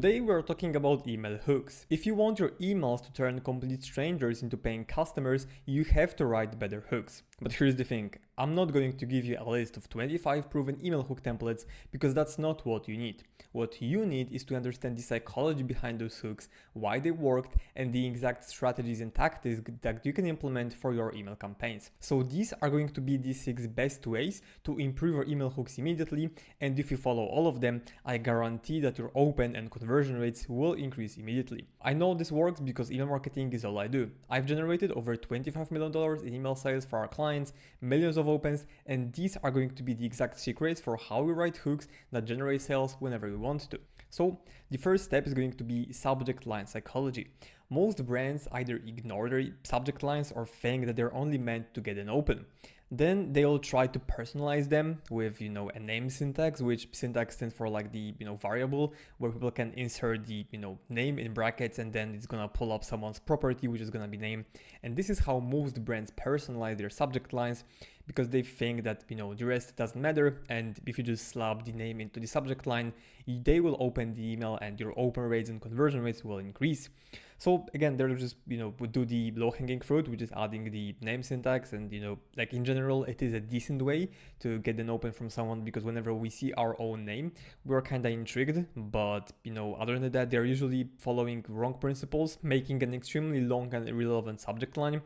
Today we're talking about email hooks. If you want your emails to turn complete strangers into paying customers, you have to write better hooks. But here's the thing, I'm not going to give you a list of 25 proven email hook templates because that's not what you need. What you need is to understand the psychology behind those hooks, why they worked, and the exact strategies and tactics that you can implement for your email campaigns. So these are going to be the 6 best ways to improve your email hooks immediately, and if you follow all of them, I guarantee that your open and conversion rates will increase immediately. I know this works because email marketing is all I do. I've generated over $25 million in email sales for our clients, millions of opens, and these are going to be the exact secrets for how we write hooks that generate sales whenever we want to. So the first step is going to be subject line psychology. Most brands either ignore their subject lines or think that they're only meant to get an open. Then they'll try to personalize them with, a name syntax, which syntax stands for like the, variable where people can insert the, name in brackets, and then it's going to pull up someone's property, which is going to be name. And this is how most brands personalize their subject lines, because they think that, the rest doesn't matter. And if you just slap the name into the subject line, they will open the email and your open rates and conversion rates will increase. So again, they'll just, would do the low hanging fruit, which is adding the name syntax. And, like in general, it is a decent way to get an open from someone, because whenever we see our own name, we're kind of intrigued. But, other than that, they're usually following wrong principles, making an extremely long and irrelevant subject line,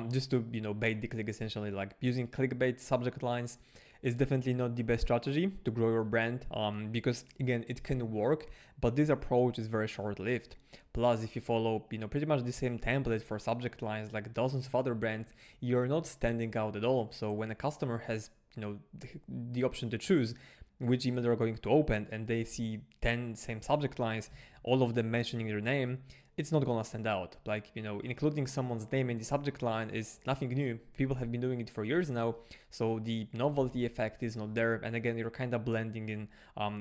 just to, bait the click essentially. Like using clickbait subject lines is definitely not the best strategy to grow your brand, because again, it can work, but this approach is very short-lived. Plus, if you follow, pretty much the same template for subject lines like dozens of other brands, you're not standing out at all. So when a customer has, the option to choose which email they're going to open, and they see 10 same subject lines, all of them mentioning their name, it's not gonna stand out. Like, including someone's name in the subject line is nothing new. People have been doing it for years now, so the novelty effect is not there. And again, you're kind of blending in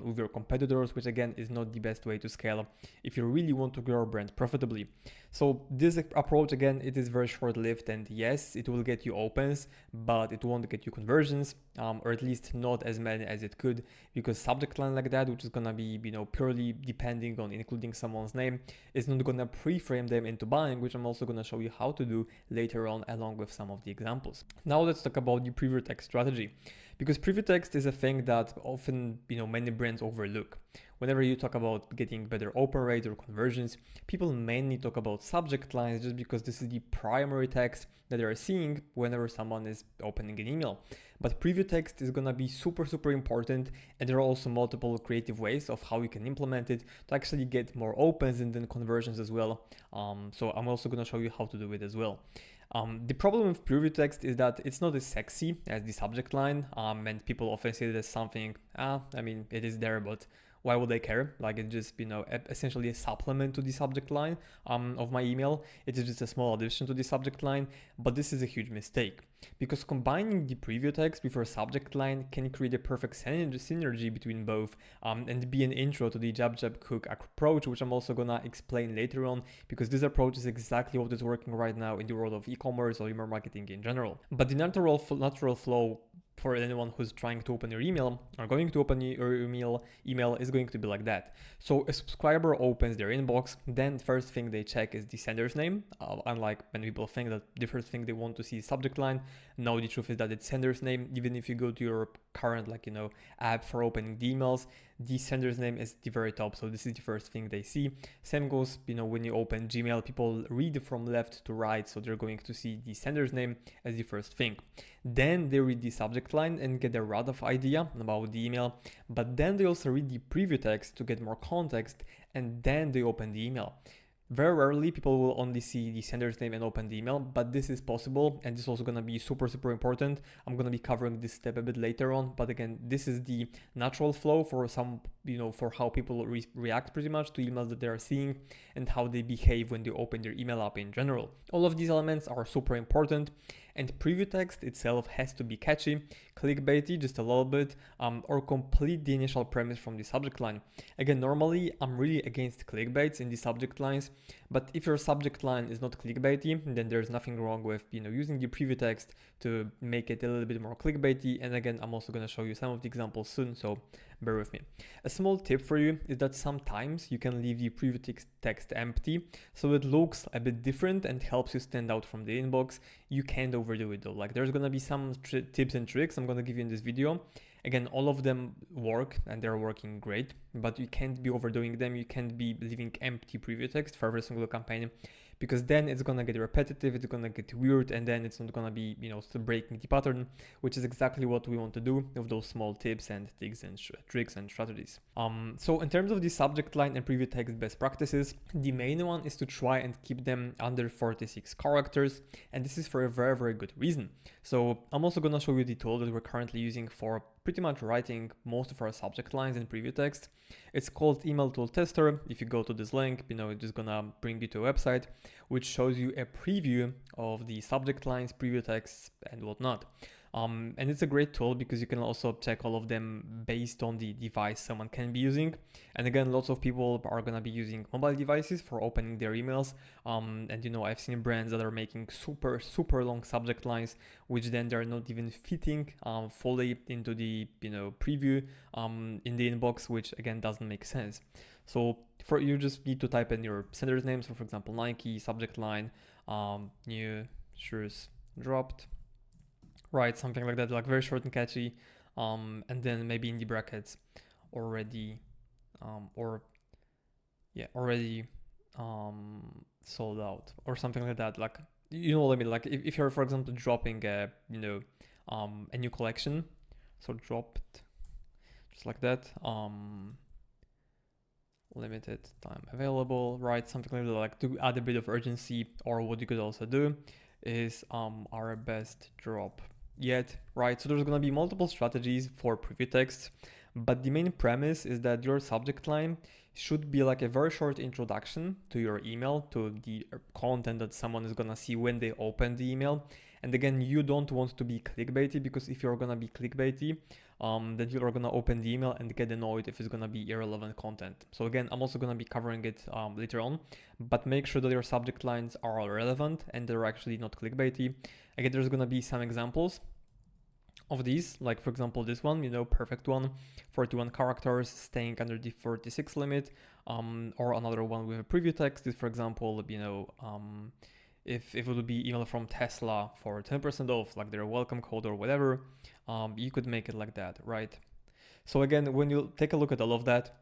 with your competitors, which again is not the best way to scale if you really want to grow your brand profitably. So this approach, again, it is very short-lived, and yes, it will get you opens, but it won't get you conversions, or at least not as many as it could, because subject line like that, which is gonna be, purely depending on including someone's name, is not gonna pre-frame them into buying, which I'm also gonna show you how to do later on along with some of the examples. Now let's talk about the preview text strategy, because preview text is a thing that often, many brands overlook. Whenever you talk about getting better open rate or conversions, people mainly talk about subject lines just because this is the primary text that they are seeing whenever someone is opening an email. But preview text is gonna be super important, and there are also multiple creative ways of how you can implement it to actually get more opens and then conversions as well. So I'm also gonna show you how to do it as well. The problem with preview text is that it's not as sexy as the subject line, and people often say that something, it is there, but why would I care? Like, it's just, essentially a supplement to the subject line of my email. It is just a small addition to the subject line, but this is a huge mistake, because combining the preview text with your subject line can create a perfect synergy between both, and be an intro to the jab hook approach, which I'm also gonna explain later on, because this approach is exactly what is working right now in the world of e-commerce or email marketing in general. But the natural flow for anyone who's trying to open your email or going to open your email is going to be like that. So a subscriber opens their inbox, then first thing they check is the sender's name. Unlike when people think that the first thing they want to see is subject line, no, the truth is that it's sender's name. Even if you go to your current app for opening the emails, the sender's name is the very top, so this is the first thing they see. Same goes, when you open Gmail, people read from left to right, so they're going to see the sender's name as the first thing. Then they read the subject line and get a rough idea about the email, but then they also read the preview text to get more context, and then they open the email. Very rarely people will only see the sender's name and open the email, but this is possible, and this is also going to be super important. I'm going to be covering this step a bit later on, but again, this is the natural flow for some, for how people react pretty much to emails that they are seeing and how they behave when they open their email app in general. All of these elements are super important, and preview text itself has to be catchy, clickbaity just a little bit, or complete the initial premise from the subject line. Again, normally I'm really against clickbaits in the subject lines, but if your subject line is not clickbaity, then there's nothing wrong with using the preview text to make it a little bit more clickbaity. And again, I'm also going to show you some of the examples soon, so bear with me. A small tip for you is that sometimes you can leave the preview text empty so it looks a bit different and helps you stand out from the inbox. You can't overdo it though. Like there's gonna be some tips and tricks I'm gonna give you in this video. Again, all of them work and they're working great, but you can't be overdoing them. You can't be leaving empty preview text for every single campaign, because then it's gonna get repetitive, it's gonna get weird, and then it's not gonna be, still breaking the pattern, which is exactly what we want to do with those small tips and tricks and strategies. So in terms of the subject line and preview text best practices, the main one is to try and keep them under 46 characters, and this is for a very, very good reason. So I'm also gonna show you the tool that we're currently using for pretty much writing most of our subject lines and preview text. It's called Email Tool Tester. If you go to this link, it's just gonna bring you to a website which shows you a preview of the subject lines, preview texts, and whatnot. And it's a great tool because you can also check all of them based on the device someone can be using. And again, lots of people are going to be using mobile devices for opening their emails. And I've seen brands that are making super, super long subject lines, which then they're not even fitting fully into the preview in the inbox, which again doesn't make sense. So you just need to type in your sender's name. So for example, Nike, subject line, new shoes dropped. Right, something like that, like very short and catchy, and then maybe in the brackets already sold out or something like that. Like what I mean. Like if you're, for example, dropping a new collection, so dropped just like that, limited time available, right? Something like that, like to add a bit of urgency. Or what you could also do is our best drop yet, right? So there's going to be multiple strategies for preview text, but the main premise is that your subject line should be like a very short introduction to your email, to the content that someone is going to see when they open the email. And again, you don't want to be clickbaity, because if you're going to be clickbaity, then you're going to open the email and get annoyed if it's going to be irrelevant content. So again, I'm also going to be covering it later on, but make sure that your subject lines are relevant and they're actually not clickbaity. Again, there's going to be some examples of these, like for example, this one, perfect one, 41 characters, staying under the 46 limit, or another one with a preview text is, for example, if it would be email from Tesla for 10% off, like their welcome code or whatever, you could make it like that, right? So again, when you take a look at all of that,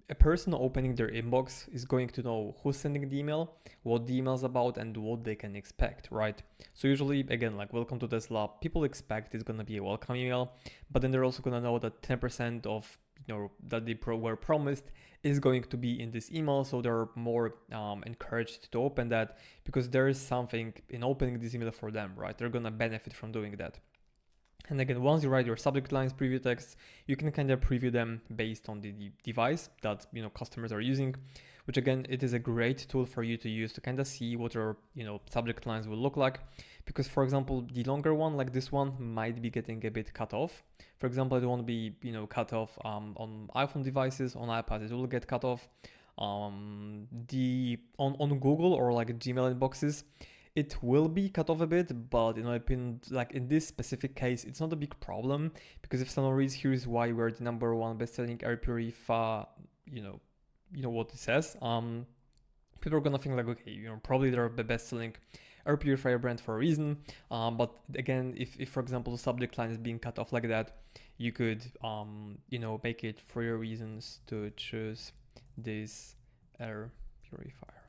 a person opening their inbox is going to know who's sending the email, what the email is about, and what they can expect, right? So usually, again, like welcome to Tesla, people expect it's going to be a welcome email, but then they're also going to know that 10% of that they were promised is going to be in this email, so they're more encouraged to open that, because there is something in opening this email for them, right? They're going to benefit from doing that. And again, once you write your subject lines, preview text, you can kind of preview them based on the device that customers are using, which again, it is a great tool for you to use to kind of see what your subject lines will look like. Because for example, the longer one like this one might be getting a bit cut off. For example, it won't be cut off on iPhone devices. On iPad it will get cut off. On Google or like Gmail inboxes, it will be cut off a bit, but in my opinion, like in this specific case, it's not a big problem, because if someone reads here's why we're the #1 best-selling air purifier, you know what it says, people are gonna think like, okay, probably they're the best-selling air purifier brand for a reason. But again, if for example the subject line is being cut off like that, you could make it for your reasons to choose this air purifier.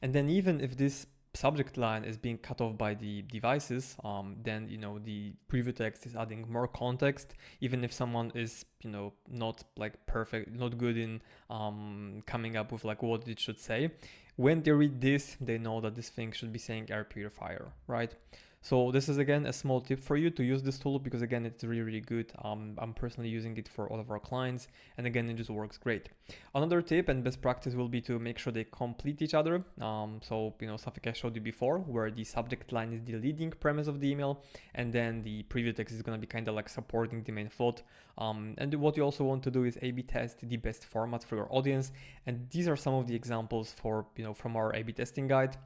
And then even if this subject line is being cut off by the devices, then the preview text is adding more context, even if someone is not like perfect, not good in coming up with like what it should say. When they read this, they know that this thing should be saying air purifier, right? So this is again a small tip for you to use this tool, because again, it's really, really good. I'm personally using it for all of our clients, and again, it just works great. Another tip and best practice will be to make sure they complete each other. So something I showed you before, where the subject line is the leading premise of the email, and then the preview text is going to be kind of like supporting the main thought. And what you also want to do is A/B test the best format for your audience, and these are some of the examples for from our A/B testing guide.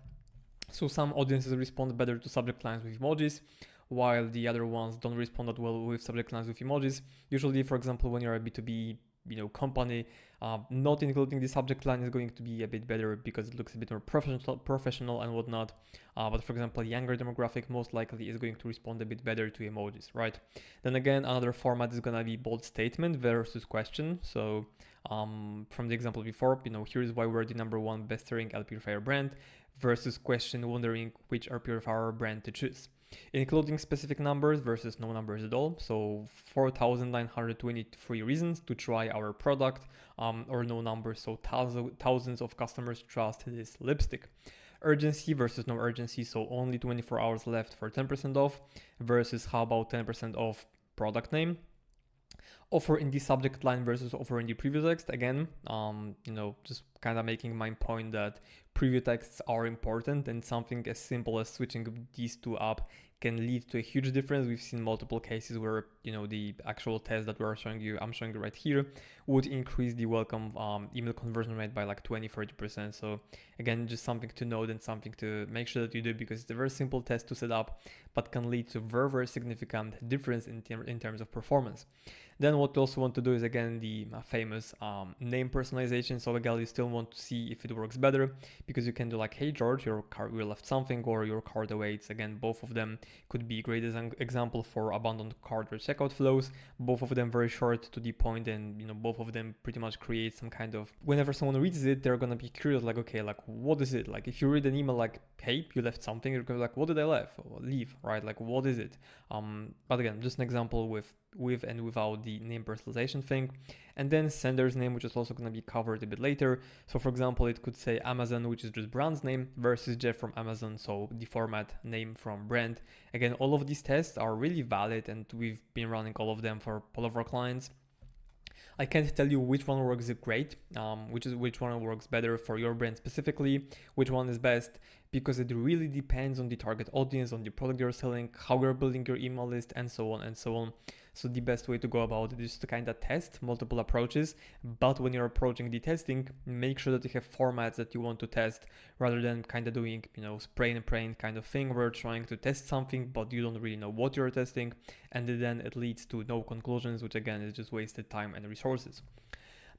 So some audiences respond better to subject lines with emojis, while the other ones don't respond that well with subject lines with emojis. Usually, for example, when you're a B2B company. Not including the subject line is going to be a bit better because it looks a bit more professional and whatnot. But for example, younger demographic most likely is going to respond a bit better to emojis, right? Then again, another format is gonna be bold statement versus question. So from the example before, here's why we're the #1 best-selling air purifier brand versus question wondering which air purifier brand to choose. Including specific numbers versus no numbers at all. So 4,923 reasons to try our product, or no numbers. So thousands of customers trust this lipstick. Urgency versus no urgency. So only 24 hours left for 10% off versus how about 10% off product name. Offer in the subject line versus offer in the preview text. Again, just kind of making my point that preview texts are important, and something as simple as switching these two up can lead to a huge difference. We've seen multiple cases where the actual test that I'm showing you right here would increase the welcome email conversion rate by like 20-30%. So again, just something to note and something to make sure that you do, because it's a very simple test to set up but can lead to very significant difference in terms of performance. Then what you also want to do is again the famous name personalization. So again, you still want to see if it works better, because you can do like, hey George, your cart wheel left something, or your cart awaits. Again, both of them could be a great example for abandoned cart or checkout flows. Both of them very short to the point, and both of them pretty much create some kind of, whenever someone reads it, they're gonna be curious, like, okay, like what is it? Like if you read an email like, hey, you left something, you're gonna be like, what did I leave, right? Like what is it? But again, just an example with and without the name personalization thing. And then sender's name, which is also going to be covered a bit later. So for example, it could say Amazon, which is just brand's name, versus Jeff from Amazon, so the format name from brand. Again, all of these tests are really valid, and we've been running all of them for all of our clients. I can't tell you which one works great, which one works better for your brand specifically, which one is best, because it really depends on the target audience, on the product you're selling, how you're building your email list, and so on and so on. So the best way to go about it is to kind of test multiple approaches, but when you're approaching the testing, make sure that you have formats that you want to test, rather than kind of doing, spray and pray kind of thing where you're trying to test something, but you don't really know what you're testing, and then it leads to no conclusions, which again is just wasted time and resources.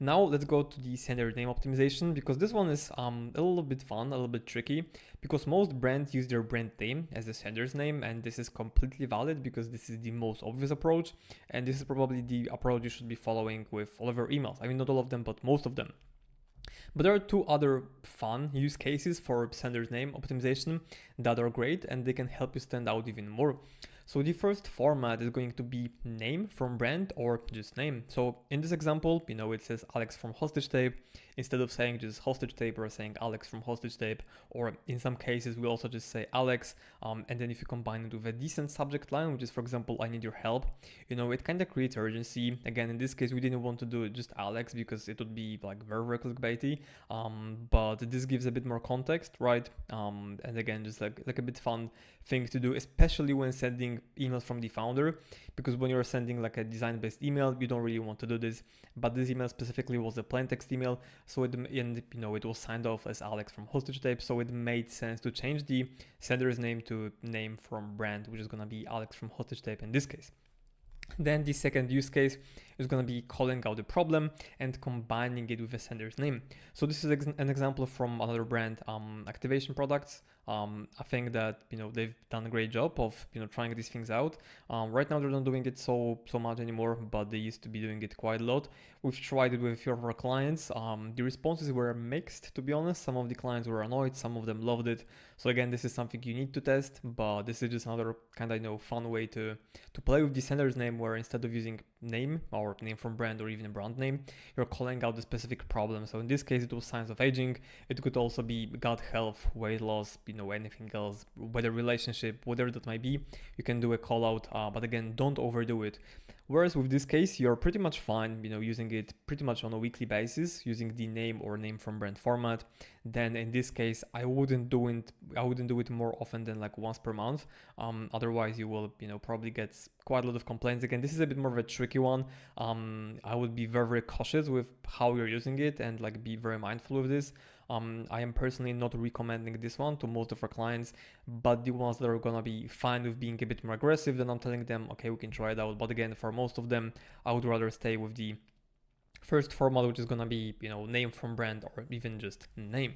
Now let's go to the sender name optimization, because this one is a little bit fun, a little bit tricky, because most brands use their brand name as the sender's name, and this is completely valid because this is the most obvious approach, and this is probably the approach you should be following with all of your emails. I mean, not all of them, but most of them. But there are two other fun use cases for sender's name optimization that are great, and they can help you stand out even more. So the first format is going to be name from brand, or just name. So in this example, it says Alex from Hostage Tape. Instead of saying just Hostage Tape, we're saying Alex from Hostage Tape, or in some cases we also just say Alex, and then if you combine it with a decent subject line, which is for example, I need your help, it kind of creates urgency. Again, in this case, we didn't want to do it just Alex because it would be like very clickbaity, but this gives a bit more context, right? And again, just like a bit fun thing to do, especially when sending emails from the founder, because when you're sending like a design-based email, you don't really want to do this. But this email specifically was a plain text email, so it was signed off as Alex from Hostage Tape, so it made sense to change the sender's name to name from brand, which is gonna be Alex from Hostage Tape in this case. Then the second use case is going to be calling out the problem and combining it with a sender's name. So this is an example from another brand, Activation Products. I think that they've done a great job of trying these things out. Right now they're not doing it so much anymore, but they used to be doing it quite a lot. We've tried it with a few of our clients. The responses were mixed, to be honest. Some of the clients were annoyed, some of them loved it. So again, this is something you need to test, but this is just another kind of fun way to play with the sender's name, where instead of using name or name from brand or even a brand name, you're calling out the specific problem. So in this case, it was signs of aging. It could also be gut health, weight loss, anything else, whether relationship, whatever that might be. You can do a call out, but again, don't overdo it. Whereas with this case, you're pretty much fine, using it pretty much on a weekly basis, using the name or name from brand format. Then in this case, I wouldn't do it more often than like once per month. Otherwise you will, probably get quite a lot of complaints. Again, this is a bit more of a tricky one. I would be very cautious with how you're using it and like be very mindful of this. I am personally not recommending this one to most of our clients, but the ones that are gonna be fine with being a bit more aggressive, then I'm telling them, okay, we can try it out. But again, for most of them, I would rather stay with the First format, which is gonna be, name from brand or even just name.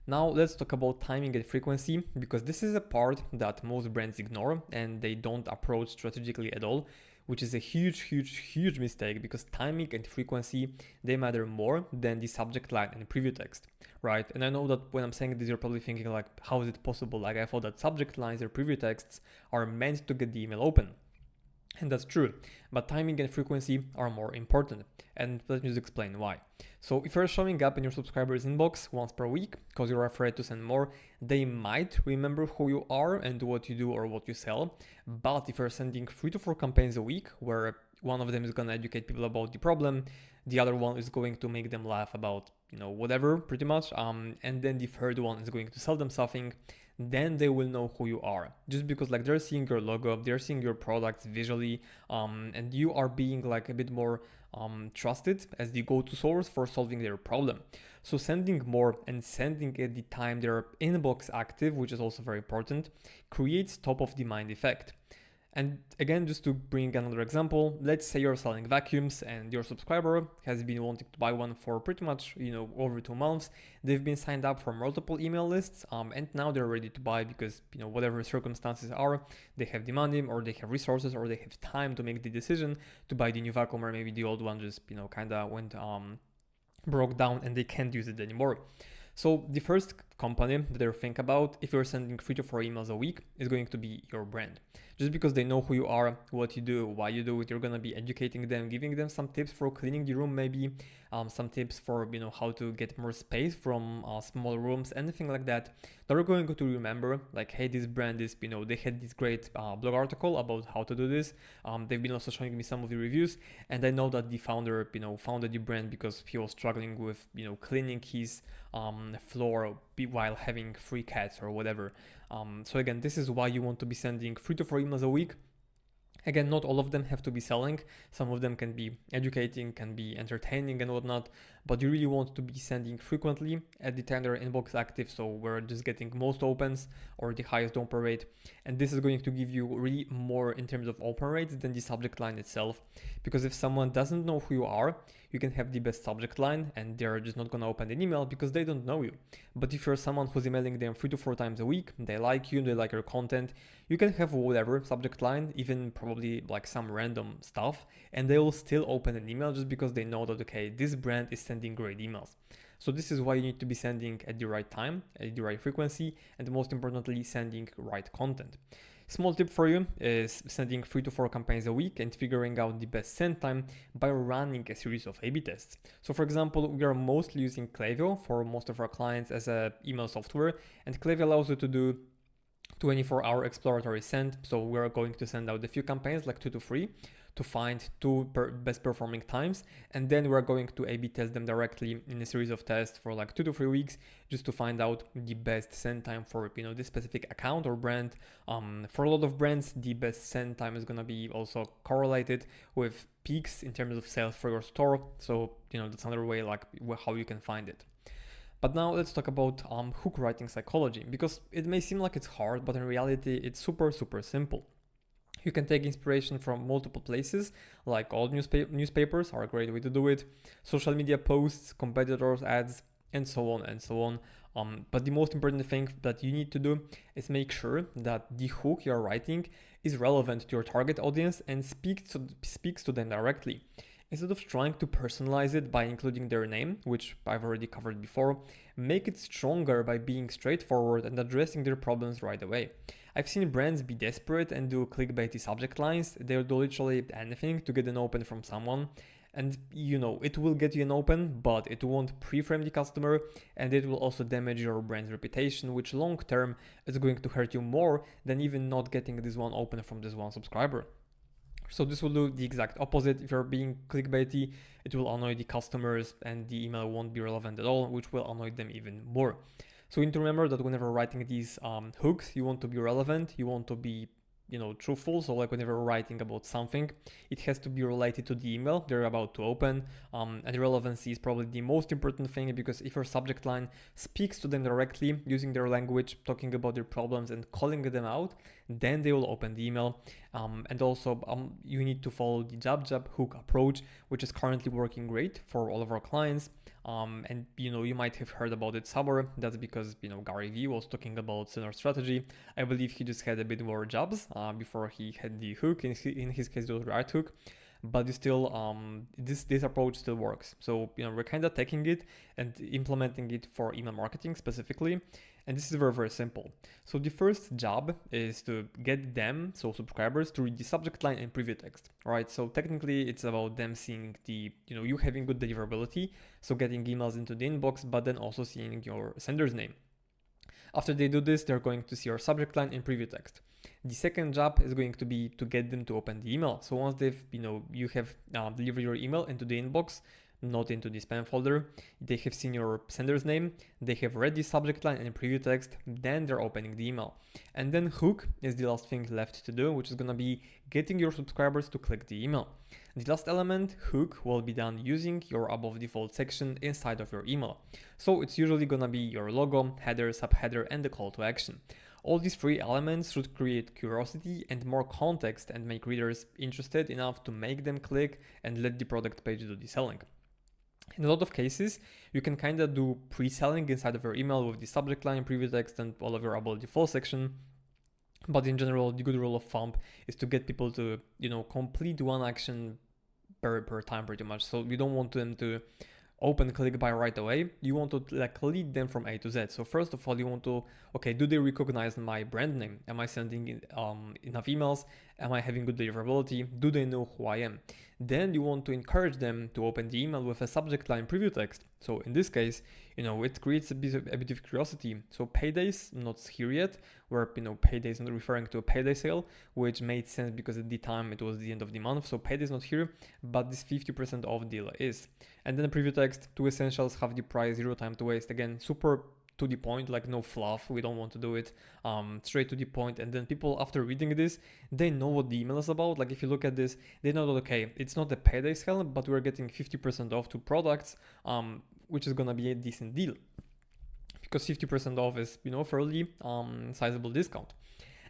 Now let's talk about timing and frequency, because this is a part that most brands ignore and they don't approach strategically at all, which is a huge mistake, because timing and frequency, they matter more than the subject line and preview text, right? And I know that when I'm saying this, you're probably thinking like, how is it possible? Like, I thought that subject lines or preview texts are meant to get the email open. And that's true, but timing and frequency are more important. And let me just explain why. So if you're showing up in your subscribers' inbox once per week because you're afraid to send more, they might remember who you are and what you do or what you sell. But if you're sending 3 to 4 campaigns a week, where one of them is going to educate people about the problem, the other one is going to make them laugh about, whatever, pretty much, and then the third one is going to sell them something, then they will know who you are, just because like they're seeing your logo, they're seeing your products visually, and you are being like a bit more trusted as the go-to source for solving their problem. So sending more and sending at the time they're inbox active, which is also very important, creates top of the mind effect. And again, just to bring another example, let's say you're selling vacuums and your subscriber has been wanting to buy one for pretty much, over 2 months. They've been signed up for multiple email lists, and now they're ready to buy because, whatever circumstances are, they have the money or they have resources or they have time to make the decision to buy the new vacuum, or maybe the old one just, kind of went, broke down and they can't use it anymore. So the first company that they think about, if you're sending 3 to 4 emails a week, is going to be your brand. Just because they know who you are, what you do, why you do it, you're gonna be educating them, giving them some tips for cleaning the room, maybe some tips for how to get more space from small rooms, anything like that. They're going to remember like, hey, this brand is, they had this great blog article about how to do this. They've been also showing me some of the reviews, and I know that the founder, founded the brand because he was struggling with, cleaning his floor while having 3 cats or whatever. So again, this is why you want to be sending 3 to 4 emails a week. Again, not all of them have to be selling. Some of them can be educating, can be entertaining and whatnot, but you really want to be sending frequently at the time they're inbox active, so we're just getting most opens or the highest open rate. And this is going to give you really more in terms of open rates than the subject line itself. Because if someone doesn't know who you are, you can have the best subject line and they're just not going to open an email because they don't know you. But if you're someone who's emailing them 3 to 4 times a week, they like you, they like your content, you can have whatever subject line, even probably like some random stuff, and they will still open an email just because they know that, okay, this brand is sending great emails. So this is why you need to be sending at the right time, at the right frequency, and most importantly, sending right content. Small tip for you is sending 3 to 4 campaigns a week and figuring out the best send time by running a series of A/B tests. So for example, we are mostly using Klaviyo for most of our clients as an email software, and Klaviyo allows you to do 24-hour exploratory send. So we're going to send out a few campaigns, like 2 to 3, to find 2 best performing times, and then we're going to A/B test them directly in a series of tests for like 2 to 3 weeks, just to find out the best send time for this specific account or brand. For a lot of brands, the best send time is gonna be also correlated with peaks in terms of sales for your store. So that's another way like how you can find it. But now let's talk about hook writing psychology, because it may seem like it's hard, but in reality, it's super simple. You can take inspiration from multiple places, like all newspapers are a great way to do it, social media posts, competitors' ads, and so on and so on. But the most important thing that you need to do is make sure that the hook you're writing is relevant to your target audience and speaks to them directly. Instead of trying to personalize it by including their name, which I've already covered before, make it stronger by being straightforward and addressing their problems right away. I've seen brands be desperate and do clickbaity subject lines. They'll do literally anything to get an open from someone. And it will get you an open, but it won't pre-frame the customer, and it will also damage your brand's reputation, which long term is going to hurt you more than even not getting this one open from this one subscriber. So this will do the exact opposite. If you're being clickbaity, it will annoy the customers and the email won't be relevant at all, which will annoy them even more. So you need to remember that whenever writing these hooks, you want to be relevant, you want to be truthful. So like whenever writing about something, it has to be related to the email they're about to open. And relevancy is probably the most important thing, because if your subject line speaks to them directly using their language, talking about their problems and calling them out, then they will open the email. And also you need to follow the jab hook approach, which is currently working great for all of our clients. And you might have heard about it somewhere. That's because Gary Vee was talking about similar strategy. I believe he just had a bit more jabs before he had the hook. In his case, it was right hook. But still, this approach still works. So we're kind of taking it and implementing it for email marketing specifically. And this is very, very simple. So the first job is to get them, so subscribers, to read the subject line and preview text, right? So technically it's about them seeing the, you having good deliverability, so getting emails into the inbox, but then also seeing your sender's name. After they do this, they're going to see your subject line and preview text. The second job is going to be to get them to open the email. So once they've, you have delivered your email into the inbox, not into the spam folder, they have seen your sender's name, they have read the subject line and preview text, then they're opening the email. And then hook is the last thing left to do, which is gonna be getting your subscribers to click the email. The last element, hook, will be done using your above default section inside of your email. So it's usually gonna be your logo, header, subheader, and the call to action. All these three elements should create curiosity and more context and make readers interested enough to make them click and let the product page do the selling. In a lot of cases, you can kind of do pre-selling inside of your email with the subject line, preview text, and all of your above default section. But in general, the good rule of thumb is to get people to, complete one action per time pretty much. So you don't want them to open click buy right away. You want to lead them from A to Z. So first of all, you want to, do they recognize my brand name? Am I sending enough emails? Am I having good deliverability? Do they know who I am? Then you want to encourage them to open the email with a subject line preview text. So in this case, it creates a bit of curiosity. So paydays not here yet, where payday is not referring to a payday sale, which made sense because at the time it was the end of the month. So payday is not here, but this 50% off deal is. And then the preview text, 2 essentials, have the price, 0 time to waste. Again, super to the point, like no fluff. We don't want to do it straight to the point. And then people, after reading this, they know what the email is about. Like if you look at this, they know that, okay, it's not a payday sale, but we're getting 50% off 2 products, which is gonna be a decent deal because 50% off is, fairly sizable discount.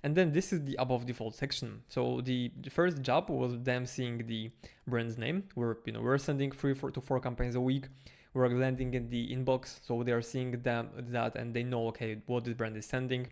And then this is the above default section. So the first job was them seeing the brand's name. We're sending 3 to 4 campaigns a week. We're landing in the inbox, so they are seeing that and they know, okay, what this brand is sending.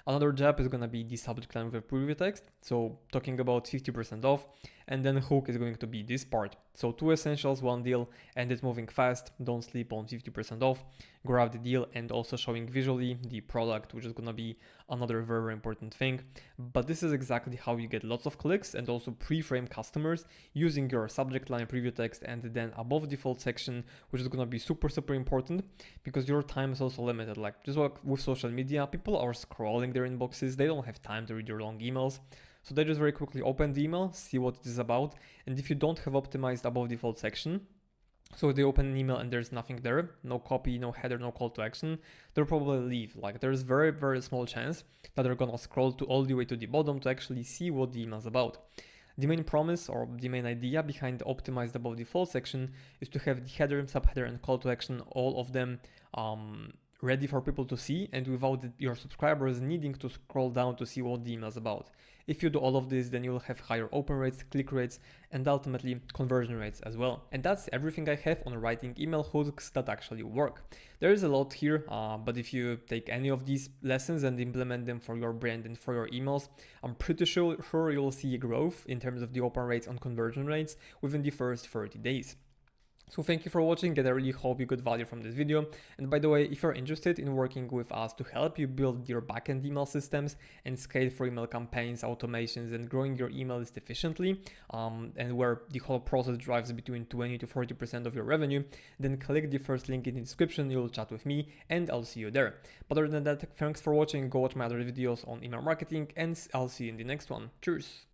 Another job is gonna be the subject line with a preview text, so talking about 50% off, and then hook is going to be this part. So 2 essentials, 1 deal, and it's moving fast. Don't sleep on 50% off. Grab the deal and also showing visually the product, which is gonna be another very, very important thing. But this is exactly how you get lots of clicks and also pre-frame customers using your subject line, preview text, and then above default section, which is gonna be super, super important because your time is also limited. Like just like with social media, people are scrolling their inboxes. They don't have time to read your long emails. So they just very quickly open the email, see what it is about. And if you don't have optimized above default section, so they open an email and there's nothing there, no copy, no header, no call to action, they'll probably leave. Like there's very, very small chance that they're gonna scroll all the way to the bottom to actually see what the email is about. The main promise or the main idea behind the optimized above default section is to have the header, subheader, and call to action, all of them ready for people to see and without your subscribers needing to scroll down to see what the email is about. If you do all of this, then you'll have higher open rates, click rates, and ultimately conversion rates as well. And that's everything I have on writing email hooks that actually work. There is a lot here, but if you take any of these lessons and implement them for your brand and for your emails, I'm pretty sure you'll see a growth in terms of the open rates and conversion rates within the first 30 days. So thank you for watching, and I really hope you got value from this video. And by the way, if you're interested in working with us to help you build your backend email systems and scale for email campaigns, automations, and growing your email list efficiently, and where the whole process drives between 20 to 40% of your revenue, then click the first link in the description. You'll chat with me and I'll see you there. But other than that, thanks for watching. Go watch my other videos on email marketing and I'll see you in the next one. Cheers.